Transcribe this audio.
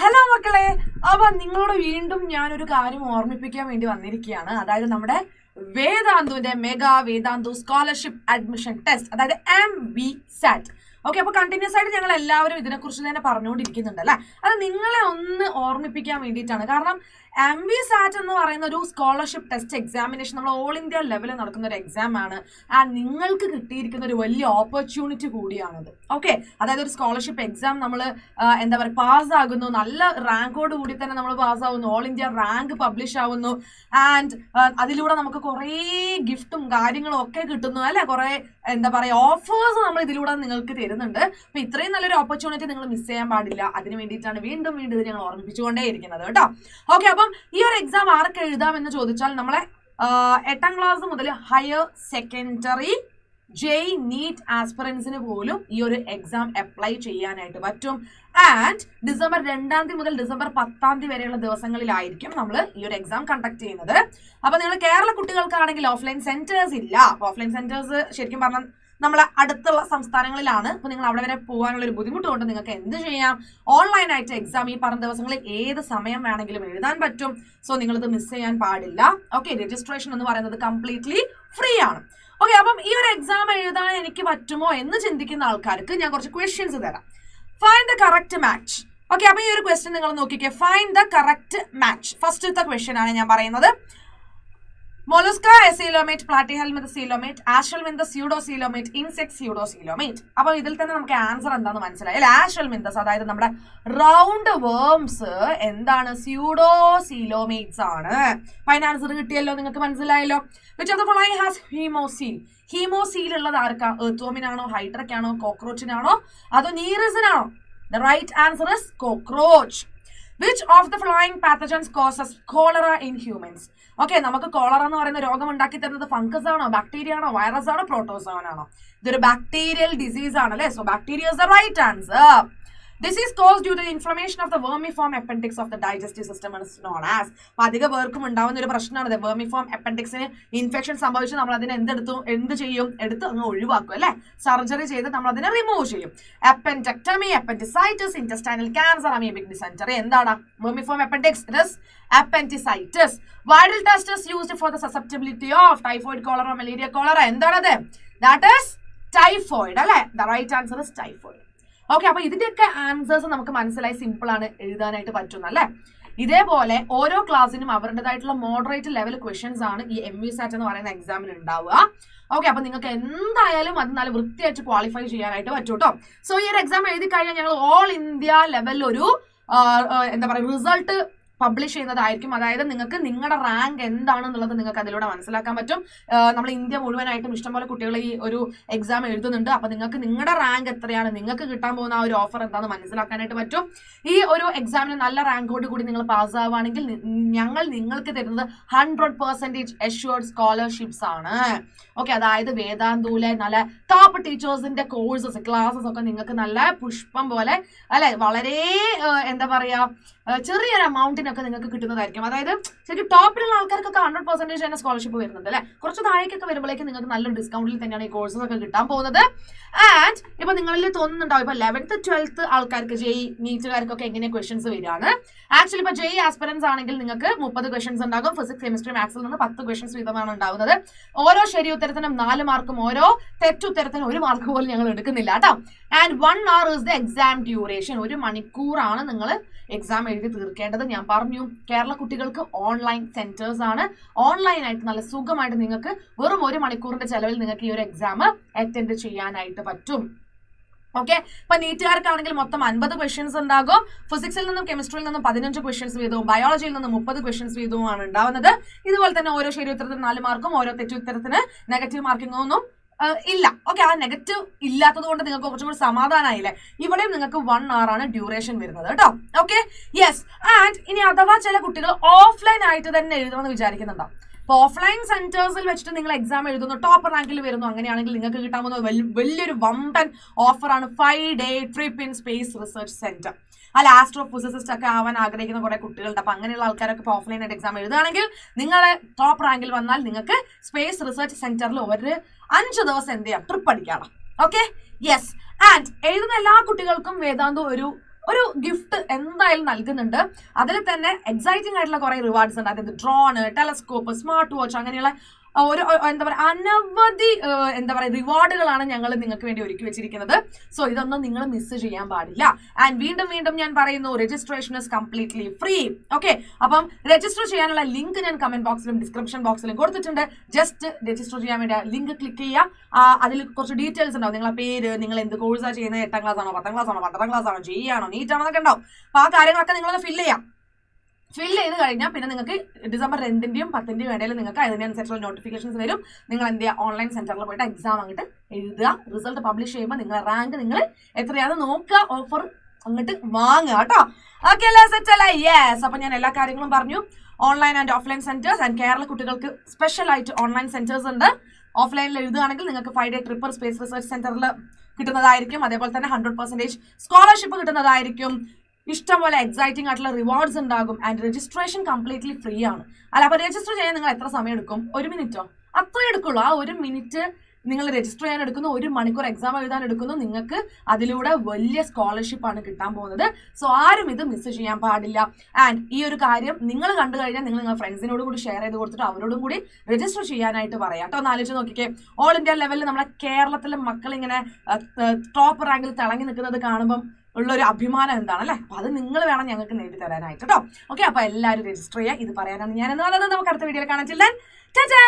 Hello മക്കളെ, അപ്പൊ നിങ്ങളോട് വീണ്ടും ഞാനൊരു കാര്യം ഓർമ്മിപ്പിക്കാൻ വേണ്ടി വന്നിരിക്കുകയാണ്. അതായത് നമ്മുടെ വേദാന്തുവിന്റെ mega Vedantu scholarship admission test, അതായത് MVSAT. ഓക്കെ, അപ്പൊ കണ്ടിന്യൂസ് ആയിട്ട് ഞങ്ങൾ എല്ലാവരും ഇതിനെക്കുറിച്ച് തന്നെ പറഞ്ഞുകൊണ്ടിരിക്കുന്നുണ്ട് അല്ലെ. അത് നിങ്ങളെ ഒന്ന് ഓർമ്മിപ്പിക്കാൻ വേണ്ടിയിട്ടാണ്. കാരണം MVSAT എന്ന് പറയുന്ന ഒരു സ്കോളർഷിപ്പ് ടെസ്റ്റ് എക്സാമിനേഷൻ നമ്മൾ ഓൾ ഇന്ത്യ ലെവലിൽ നടക്കുന്ന ഒരു എക്സാം ആണ്. നിങ്ങൾക്ക് കിട്ടിയിരിക്കുന്ന ഒരു വലിയ ഓപ്പർച്യൂണിറ്റി കൂടിയാണത്. ഓക്കെ, അതായത് ഒരു സ്കോളർഷിപ്പ് എക്സാം നമ്മൾ എന്താ പറയുക പാസ്സാകുന്നു, നല്ല റാങ്കോട് കൂടി തന്നെ നമ്മൾ പാസ്സാവുന്നു, ഓൾ ഇന്ത്യ റാങ്ക് പബ്ലിഷ് ആവുന്നു, ആൻഡ് അതിലൂടെ നമുക്ക് കുറേ ഗിഫ്റ്റും കാര്യങ്ങളും ഒക്കെ കിട്ടുന്നു അല്ലെ. കുറേ എന്താ പറയുക ഓഫേഴ്സ് നമ്മൾ ഇതിലൂടെ നിങ്ങൾക്ക് തരുന്നുണ്ട്. അപ്പൊ ഇത്രയും നല്ലൊരു ഓപ്പർച്യൂണിറ്റി നിങ്ങൾ മിസ് ചെയ്യാൻ പാടില്ല. അതിന് വേണ്ടിയിട്ടാണ് വീണ്ടും വീണ്ടും ഞങ്ങൾ ഓർമ്മിപ്പിച്ചുകൊണ്ടേ ഇരിക്കുന്നത് കേട്ടോ. ഓക്കെ, അപ്പം ഈ ഒരു എക്സാം ആർക്ക് എഴുതാമെന്ന് ചോദിച്ചാൽ നമ്മളെ 8ാം ക്ലാസ് മുതൽ ഹയർ സെക്കൻഡറി NEET ആസ്പിറൻസിന് പോലും ഈ ഒരു എക്സാം അപ്ലൈ ചെയ്യാനായിട്ട് പറ്റും. ആൻഡ് ഡിസംബർ 2 മുതൽ ഡിസംബർ 10 വരെയുള്ള ദിവസങ്ങളിലായിരിക്കും നമ്മൾ ഈ ഒരു എക്സാം കണ്ടക്ട് ചെയ്യുന്നത്. അപ്പൊ നിങ്ങൾ കേരള കുട്ടികൾക്കാണെങ്കിൽ ഓഫ്ലൈൻ സെന്റേഴ്സ് ഇല്ല. ഓഫ്ലൈൻ സെന്റേഴ്സ് ശരിക്കും പറഞ്ഞാൽ നമ്മളെ അടുത്തുള്ള സംസ്ഥാനങ്ങളിലാണ്. അപ്പൊ നിങ്ങൾ അവിടെ വരെ പോകാനുള്ള ഒരു ബുദ്ധിമുട്ട് കൊണ്ട് നിങ്ങൾക്ക് എന്ത് ചെയ്യാം, ഓൺലൈനായിട്ട് എക്സാം ഈ പറഞ്ഞ ദിവസങ്ങളിൽ ഏത് സമയം വേണമെങ്കിലും എഴുതാൻ പറ്റും. സോ നിങ്ങളിത് മിസ് ചെയ്യാൻ പാടില്ല. ഓക്കെ, രജിസ്ട്രേഷൻ എന്ന് പറയുന്നത് കംപ്ലീറ്റ്ലി ഫ്രീ ആണ്. ഓക്കെ, അപ്പം ഈ ഒരു എക്സാം എഴുതാൻ എനിക്ക് പറ്റുമോ എന്ന് ചിന്തിക്കുന്ന ആൾക്കാർക്ക് ഞാൻ കുറച്ച് ക്വസ്റ്റ്യൻസ് തരാം. Find the correct match. Okay, അപ്പൊ ഈ ഒരു ക്വസ്റ്റ്യൻ നിങ്ങൾ നോക്കിക്കേ. Find the correct match. ഫസ്റ്റത്തെ ക്വസ്റ്റ്യൻ ആണ് ഞാൻ പറയുന്നത്. Mollusca coelomate, platyhelminth coelomate, Ashwelminth pseudocoelomate, insect pseudocoelomate. അപ്പോൾ ഇതിൽ തന്നെ നമുക്ക് ആൻസർ എന്താണെന്ന് മനസ്സിലായി അല്ലെ. Ashwelminth അതായത് നമ്മുടെ റൗണ്ട് വേംസ് എന്താണ്, സ്യൂഡോസീലോമേറ്റ്സ് ആണ്. അപ്പൊ അതിന് ആൻസർ കിട്ടിയല്ലോ, നിങ്ങൾക്ക് മനസ്സിലായല്ലോ. Which of the following has haemocele? Haemocele ഉള്ളത് ആർക്കാ? എർത്തോമിനാണോ, ഹൈഡ്രക്കാണോ, കോക്രോച്ചിനാണോ, അതോ നീറസിനാണോ? The right answer is cockroach. Which of the following pathogens causes cholera in humans? Okay, നമുക്ക് കോളറ എന്ന് പറയുന്ന രോഗം ഉണ്ടാക്കി തരുന്നത് ഫംഗസ് ആണോ, ബാക്ടീരിയ ആണോ, വൈറസ് ആണോ, പ്രോട്ടോസോൺ ആണോ? ഇതൊരു ബാക്ടീരിയൽ ഡിസീസ് ആണ് അല്ലെ. So bacteria is the right answer. This is caused due to the inflammation of the vermiform appendix of the digestive system and is known as. അപ്പൊ അധിക പേർക്കും ഉണ്ടാവുന്ന ഒരു പ്രശ്നമാണ് വെർമിഫോം അപ്പൻഡിക്സിന് ഇൻഫെക്ഷൻ സംഭവിച്ച് നമ്മൾ അതിനെ എന്ത് ചെയ്യും, എടുത്ത് അങ്ങ് ഒഴിവാക്കും അല്ലെ. സർജറി ചെയ്ത് നമ്മൾ അതിനെ റിമൂവ് ചെയ്യും. അപ്പൻഡക്ടമി, അപ്പൻഡിസൈറ്റിസ്, ഇന്റസ്റ്റൈനൽ ക്യാൻസർ, അമീബിക് ഡിസെന്ററി. എന്താണ് vermiform appendix? It is appendicitis. Viral test is used for the susceptibility of typhoid, cholera, malaria, cholera. എന്താണത്? That is typhoid അല്ലെ. The right answer is typhoid. Okay, അപ്പൊ ഇതിന്റെയൊക്കെ answers നമുക്ക് മനസ്സിലായി, simple ആണ്, എഴുതാനായിട്ട് പറ്റും അല്ലെ. ഇതേപോലെ ഓരോ ക്ലാസ്സിനും അവരുടേതായിട്ടുള്ള മോഡറേറ്റ് ലെവൽ ക്വസ്റ്റ്യൻസ് ആണ് ഈ MVSAT എന്ന് പറയുന്ന എക്സാമിന് ഉണ്ടാവുക. ഓക്കെ, അപ്പൊ നിങ്ങൾക്ക് എന്തായാലും അത് നല്ല വൃത്തിയായിട്ട് ക്വാളിഫൈ ചെയ്യാനായിട്ട് പറ്റും കേട്ടോ. സോ ഈ ഒരു എക്സാം എഴുതി കഴിഞ്ഞാൽ ഞങ്ങൾ ഓൾ ഇന്ത്യ ലെവലിൽ ഒരു എന്താ പറയുക റിസൾട്ട് പബ്ലിഷ് ചെയ്യുന്നതായിരിക്കും. അതായത് നിങ്ങൾക്ക് നിങ്ങളുടെ റാങ്ക് എന്താണെന്നുള്ളത് നിങ്ങൾക്ക് അതിലൂടെ മനസ്സിലാക്കാൻ പറ്റും. നമ്മൾ ഇന്ത്യ മുഴുവനായിട്ടും ഇഷ്ടംപോലെ കുട്ടികൾ ഈ ഒരു എക്സാം എഴുതുന്നുണ്ട്. അപ്പൊ നിങ്ങൾക്ക് നിങ്ങളുടെ റാങ്ക് എത്രയാണ്, നിങ്ങൾക്ക് കിട്ടാൻ പോകുന്ന ആ ഒരു ഓഫർ എന്താണെന്ന് മനസ്സിലാക്കാനായിട്ട് പറ്റും. ഈ ഒരു എക്സാമിന് നല്ല റാങ്കോട് കൂടി നിങ്ങൾ പാസ്സാവുകയാണെങ്കിൽ ഞങ്ങൾ നിങ്ങൾക്ക് തരുന്നത് 100% അഷ്യൂർഡ് സ്കോളർഷിപ്സ് ആണ്. ഓക്കെ, അതായത് വേദാന്തൂലെ നല്ല ടോപ്പ് ടീച്ചേഴ്സിന്റെ കോഴ്സസ് ക്ലാസ്സസ് ഒക്കെ നിങ്ങൾക്ക് നല്ല പുഷ്പം പോലെ അല്ലെ, വളരെ എന്താ പറയാ ചെറിയൊരു എമൗണ്ടിനൊക്കെ നിങ്ങൾക്ക് കിട്ടുന്നതായിരിക്കും. അതായത് ശരിക്കും ടോപ്പിലുള്ള ആൾക്കാർക്കൊക്കെ 100% തന്നെ സ്കോളർഷിപ്പ് വരുന്നുണ്ട് അല്ലെ. കുറച്ച് താഴേക്കൊക്കെ വരുമ്പോഴേക്കും നിങ്ങൾക്ക് നല്ലൊരു ഡിസ്കൗണ്ടിൽ തന്നെയാണ് ഈ കോഴ്സസ് ഒക്കെ കിട്ടാൻ പോകുന്നത്. ആൻഡ് ഇപ്പൊ നിങ്ങളിൽ തോന്നുന്നുണ്ടാവും ഇപ്പൊ 11th 12th ആൾക്കാർക്ക് നീറ്റുകാർക്കൊക്കെ എങ്ങനെ ക്വസ്റ്റൻസ് വരികയാണ്. ആക്ച്വലി ഇപ്പൊ ആസ്പിറൻസ് ആണെങ്കിൽ നിങ്ങൾക്ക് 30 ക്വസ്റ്റൻസ് ഉണ്ടാകും. ഫിസിക്സ്, കെമിസ്ട്രി, മാത്സിൽ നിന്ന് 10 ക്വസ്റ്റൻസ് വീതമാണ് ഉണ്ടാവുന്നത്. ഓരോ ശരി ഉത്തരത്തിനും 4 മാർക്കും, ഓരോ തെറ്റുത്തരത്തിനും 1 മാർക്ക് പോലും ഞങ്ങൾ എടുക്കുന്നില്ല കേട്ടോ. And 1 hour is the exam duration. 1 മണിക്കൂറാണ് നിങ്ങൾ എക്സാം എഴുതി തീർക്കേണ്ടത്. ഞാൻ പറഞ്ഞു കേരള കുട്ടികൾക്ക് ഓൺലൈൻ സെന്റേഴ്സ് ആണ്. ഓൺലൈനായിട്ട് നല്ല സുഖമായിട്ട് നിങ്ങൾക്ക് വെറും 1 മണിക്കൂറിന്റെ ചെലവിൽ നിങ്ങൾക്ക് ഈ ഒരു എക്സാം അറ്റൻഡ് ചെയ്യാനായിട്ട് പറ്റും. ഓക്കെ, ഇപ്പൊ നീറ്റുകാർക്കാണെങ്കിൽ മൊത്തം 50 ക്വസ്റ്റ്യൻസ് ഉണ്ടാകും. ഫിസിക്സിൽ നിന്നും കെമിസ്ട്രിയിൽ നിന്നും 15 ക്വസ്റ്റ്യൻസ് വീതവും, ബയോളജിയിൽ നിന്നും 30 ക്വസ്റ്റ്യൻസ് വീതവുമാണ് ഉണ്ടാവുന്നത്. ഇതുപോലെ തന്നെ ഓരോ ശരി ഉത്തരത്തിന് 4 മാർക്കും, ഓരോ തെറ്റുത്തരത്തിന് നെഗറ്റീവ് മാർക്കിംഗ് ഒന്നും ഇല്ല. ഓക്കെ, ആ നെഗറ്റീവ് ഇല്ലാത്തത് കൊണ്ട് നിങ്ങൾക്ക് കുറച്ചും കൂടി സമാധാനമായില്ലേ. ഇവിടെയും നിങ്ങൾക്ക് 1 hour ആണ് ഡ്യൂറേഷൻ വരുന്നത് കേട്ടോ. Okay, yes. ആൻഡ് ഇനി അഥവാ ചില കുട്ടികൾ ഓഫ്ലൈൻ ആയിട്ട് തന്നെ എഴുതണമെന്ന് വിചാരിക്കുന്നുണ്ടോ? അപ്പൊ ഓഫ്ലൈൻ സെന്റേഴ്സിൽ വെച്ചിട്ട് നിങ്ങൾ എക്സാം എഴുതുന്നു, ടോപ്പ് റാങ്കിൽ വരുന്നു, അങ്ങനെയാണെങ്കിൽ നിങ്ങൾക്ക് കിട്ടാൻ പോകുന്ന വലിയൊരു വമ്പൻ ഓഫറാണ് 5 day trip in space research centre. അല്ല, ആസ്ട്രോഫിസിസിസ്റ്റ് ഒക്കെ ആവാൻ ആഗ്രഹിക്കുന്ന കുറെ കുട്ടികളുണ്ട്. അപ്പൊ അങ്ങനെയുള്ള ആൾക്കാരൊക്കെ ഇപ്പോൾ ഓഫ്ലൈൻ ആയിട്ട് എക്സാം എഴുതുകയാണെങ്കിൽ നിങ്ങളെ ടോപ്പ് റാങ്കിൽ വന്നാൽ നിങ്ങൾക്ക് സ്പേസ് റിസർച്ച് സെന്ററിൽ ഒരു 5 ദിവസം എന്ത് ചെയ്യാം, ട്രിപ്പ് അടിക്കണം. Okay, yes. ആൻഡ് എഴുതുന്ന എല്ലാ കുട്ടികൾക്കും വേദാന്തു ഒരു ഒരു ഗിഫ്റ്റ് എന്തായാലും നൽകുന്നുണ്ട്. അതിൽ തന്നെ എക്സൈറ്റിംഗ് ആയിട്ടുള്ള കുറെ റിവാർഡ്സ് ഉണ്ട്. അതായത് ഡ്രോണ്, ടെലസ്കോപ്പ്, സ്മാർട്ട് വാച്ച്, അങ്ങനെയുള്ള ഒരു എന്താ പറയുക അനവധി റിവാർഡുകളാണ് ഞങ്ങൾ നിങ്ങൾക്ക് വേണ്ടി ഒരുക്കി വെച്ചിരിക്കുന്നത്. സോ ഇതൊന്നും നിങ്ങൾ മിസ് ചെയ്യാൻ പാടില്ല. ആൻഡ് വീണ്ടും ഞാൻ പറയുന്നു, registration is completely free. Okay, അപ്പം രജിസ്റ്റർ ചെയ്യാനുള്ള ലിങ്ക് ഞാൻ കമന്റ് ബോക്സിലും ഡിസ്ക്രിപ്ഷൻ ബോക്സിലും കൊടുത്തിട്ടുണ്ട്. ജസ്റ്റ് രജിസ്റ്റർ ചെയ്യാൻ വേണ്ടി ലിങ്ക് ക്ലിക്ക് ചെയ്യുക. അതിൽ കുറച്ച് ഡീറ്റെയിൽസ് ഉണ്ടാവും. നിങ്ങളുടെ പേര്, നിങ്ങൾ എന്ത് കോഴ്സാണ് ചെയ്യുന്നത്, 8ാം ക്ലാസ് ആണോ, 10ാം ക്ലാസ് ആണോ, 12ാം ക്ലാസ് ആണോ, GE ആണോ, NEET ആണോ എന്നൊക്കെ ഉണ്ടാവും. അപ്പൊ ആ കാര്യങ്ങളൊക്കെ നിങ്ങളൊന്ന് ഫില്ല് ചെയ്യാം. ഫില്ല് ചെയ്ത് കഴിഞ്ഞാൽ പിന്നെ നിങ്ങൾക്ക് ഡിസംബർ 2-ന്റെയും 10-ന്റെയും ഇടയിൽ നിങ്ങൾക്ക് അതിനനുസരിച്ചുള്ള നോട്ടിഫിക്കേഷൻസ് വരും. നിങ്ങൾ എന്ത് ചെയ്യുക, ഓൺലൈൻ സെന്ററിൽ പോയിട്ട് എക്സാം അങ്ങോട്ട് എഴുതുക. റിസൾട്ട് പബ്ലിഷ് ചെയ്യുമ്പോൾ നിങ്ങളുടെ റാങ്ക് നിങ്ങൾ എത്രയാണെന്ന് നോക്കുക, ഓഫർ അങ്ങോട്ട് വാങ്ങുക കേട്ടോ. ഓക്കെ അല്ലേ, സെറ്റ് അല്ലേ? യെസ്. അപ്പൊ ഞാൻ എല്ലാ കാര്യങ്ങളും പറഞ്ഞു. Online and offline centres and Kerala കുട്ടികൾക്ക് സ്പെഷ്യൽ ആയിട്ട് ഓൺലൈൻ സെന്റേഴ്സ് ഉണ്ട്. ഓഫ്ലൈനിൽ എഴുതുകയാണെങ്കിൽ നിങ്ങൾക്ക് 5-day ട്രിപ്പ് സ്പേസ് റിസർച്ച് സെന്ററിൽ കിട്ടുന്നതായിരിക്കും. അതേപോലെ തന്നെ 100% സ്കോളർഷിപ്പ് കിട്ടുന്നതായിരിക്കും. ഇഷ്ടംപോലെ എക്സൈറ്റിംഗ് ആയിട്ടുള്ള റിവാർഡ്സ് ഉണ്ടാകും. ആൻഡ് രജിസ്ട്രേഷൻ കംപ്ലീറ്റ്ലി ഫ്രീ ആണ്. അല്ല, അപ്പൊ രജിസ്റ്റർ ചെയ്യാൻ നിങ്ങൾ എത്ര സമയം എടുക്കും? 1 മിനിറ്റോ? അത്രേ എടുക്കുള്ളൂ. ആ 1 മിനിറ്റ് നിങ്ങൾ രജിസ്റ്റർ ചെയ്യാൻ എടുക്കുന്നു, 1 മണിക്കൂർ എക്സാം എഴുതാൻ എടുക്കുന്നു. നിങ്ങൾക്ക് അതിലൂടെ വലിയ സ്കോളർഷിപ്പ് ആണ് കിട്ടാൻ പോകുന്നത്. സോ ആരും ഇത് മിസ് ചെയ്യാൻ പാടില്ല. ആൻഡ് ഈ ഒരു കാര്യം നിങ്ങൾ കണ്ടു കഴിഞ്ഞാൽ നിങ്ങൾ നിങ്ങളുടെ ഫ്രണ്ട്സിനോട് കൂടി ഷെയർ ചെയ്ത് കൊടുത്തിട്ട് അവരോടും കൂടി രജിസ്റ്റർ ചെയ്യാനായിട്ട് പറയാം കേട്ടോ. ഒന്ന് ആലോചിച്ച് നോക്കിക്കേ, ഓൾ ഇന്ത്യ ലെവലിൽ നമ്മളെ കേരളത്തിലെ മക്കൾ ഇങ്ങനെ ടോപ്പ് റാങ്കിൽ തിളങ്ങി നിൽക്കുന്നത് കാണുമ്പം ഉള്ളൊരു അഭിമാനം എന്താണ് അല്ലേ? അപ്പൊ അത് നിങ്ങൾ വേണം ഞങ്ങൾക്ക് നേടിത്തരാനായിട്ട് കേട്ടോ. ഓക്കെ, അപ്പൊ എല്ലാവരും രജിസ്റ്റർ ചെയ്യുക. ഇത് പറയാനാണ് ഞാൻ എന്ന് പറഞ്ഞത്. നമുക്ക് അടുത്ത വീഡിയോയിൽ കാണാൻ. ടാറ്റാ.